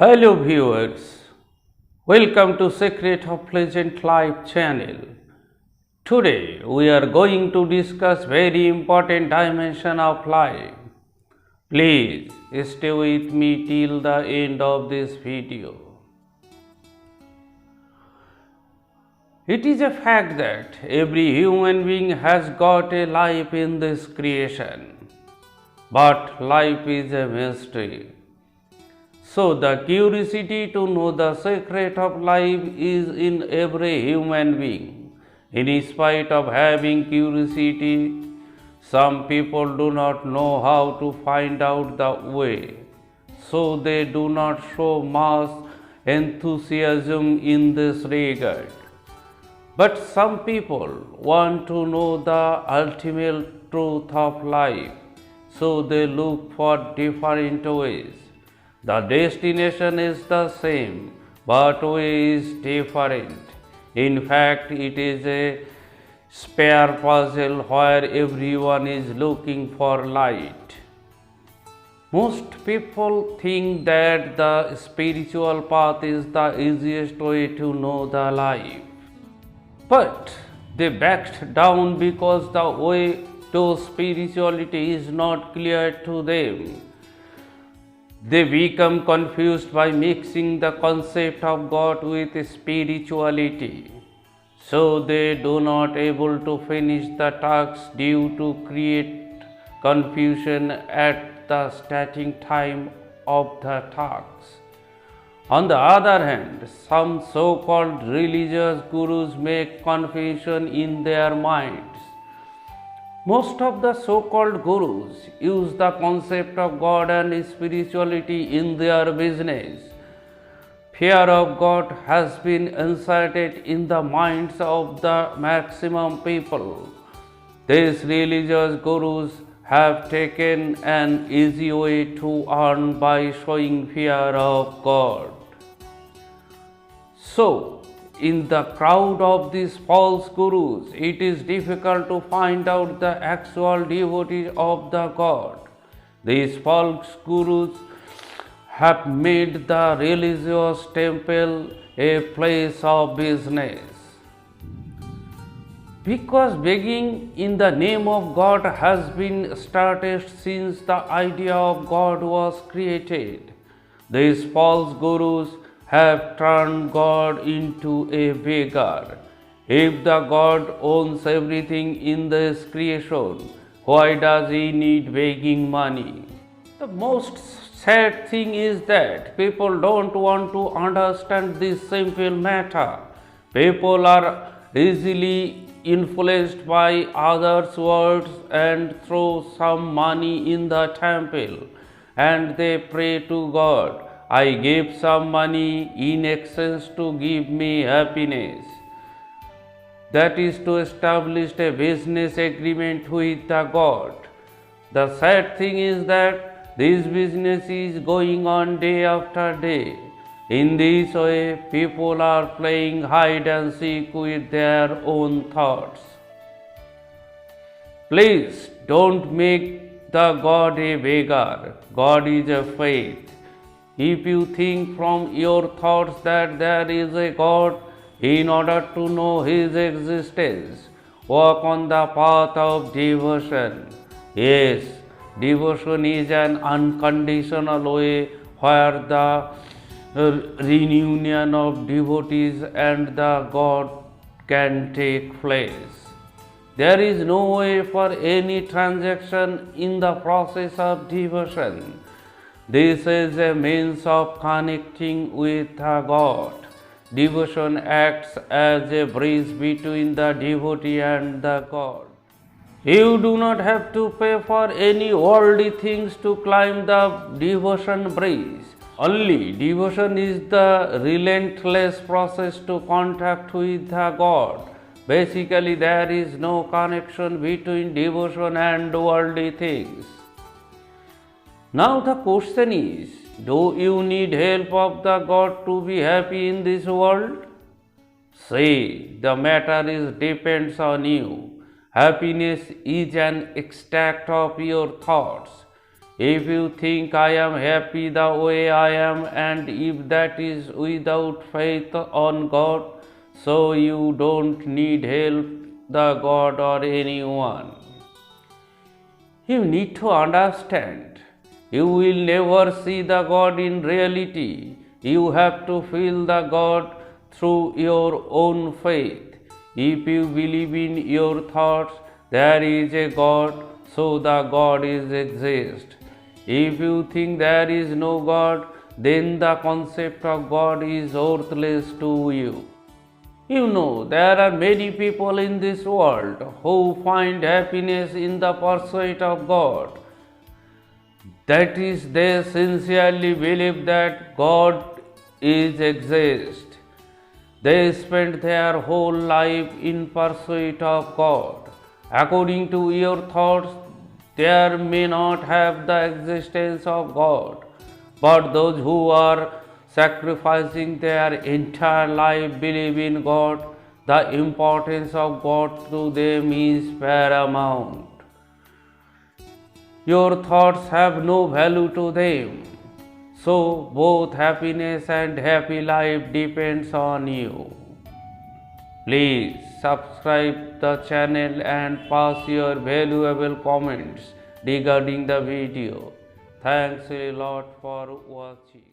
Hello viewers, welcome to Secret of Pleasant Life channel. Today we are going to discuss very important dimension of life. Please stay with me till the end of this video. It is a fact that every human being has got a life in this creation, but life is a mystery. So, the curiosity to know the secret of life is in every human being. In spite of having curiosity, some people do not know how to find out the way. So, they do not show much enthusiasm in this regard. But some people want to know the ultimate truth of life, so they look for different ways. The destination is the same, but way is different. In fact, it is a spare puzzle where everyone is looking for light. Most people think that the spiritual path is the easiest way to know the life. But they backed down because the way to spirituality is not clear to them. They become confused by mixing the concept of God with spirituality. So they do not able to finish the task due to create confusion at the starting time of the task. On the other hand, some so-called religious gurus make confusion in their minds. Most of the so-called gurus use the concept of God and spirituality in their business. Fear of God has been inserted in the minds of the maximum people. These religious gurus have taken an easy way to earn by showing fear of God. So, in the crowd of these false gurus, it is difficult to find out the actual devotees of the God. These false gurus have made the religious temple a place of business. Because begging in the name of God has been started since the idea of God was created, these false gurus have turned God into a beggar. If the God owns everything in this creation, why does he need begging money? The most sad thing is that people don't want to understand this simple matter. People are easily influenced by others' words and throw some money in the temple and they pray to God. I gave some money in exchange to give me happiness. That is to establish a business agreement with the God. The sad thing is that this business is going on day after day. In this way, people are playing hide and seek with their own thoughts. Please don't make the God a beggar. God is a faith. If you think from your thoughts that there is a God, in order to know His existence, walk on the path of devotion. Yes, devotion is an unconditional way where the reunion of devotees and the God can take place. There is no way for any transaction in the process of devotion. This is a means of connecting with God. Devotion acts as a bridge between the devotee and the God. You do not have to pay for any worldly things to climb the devotion bridge. Only devotion is the relentless process to contact with the God. Basically, there is no connection between devotion and worldly things. Now the question is, do you need help of the God to be happy in this world? See, the matter is depends on you. Happiness is an extract of your thoughts. If you think I am happy the way I am, and if that is without faith on God, so you don't need help, the God or anyone. You need to understand, you will never see the God in reality. You have to feel the God through your own faith. If you believe in your thoughts, there is a God, so the God is exist. If you think there is no God, then the concept of God is worthless to you. You know, there are many people in this world who find happiness in the pursuit of God. That is, they sincerely believe that God is exist. They spend their whole life in pursuit of God. According to your thoughts, there may not have the existence of God, but those who are sacrificing their entire life believe in God, the importance of God to them is paramount. Your thoughts have no value to them. So both happiness and happy life depends on you. Please subscribe the channel and pass your valuable comments regarding the video. Thanks a lot for watching.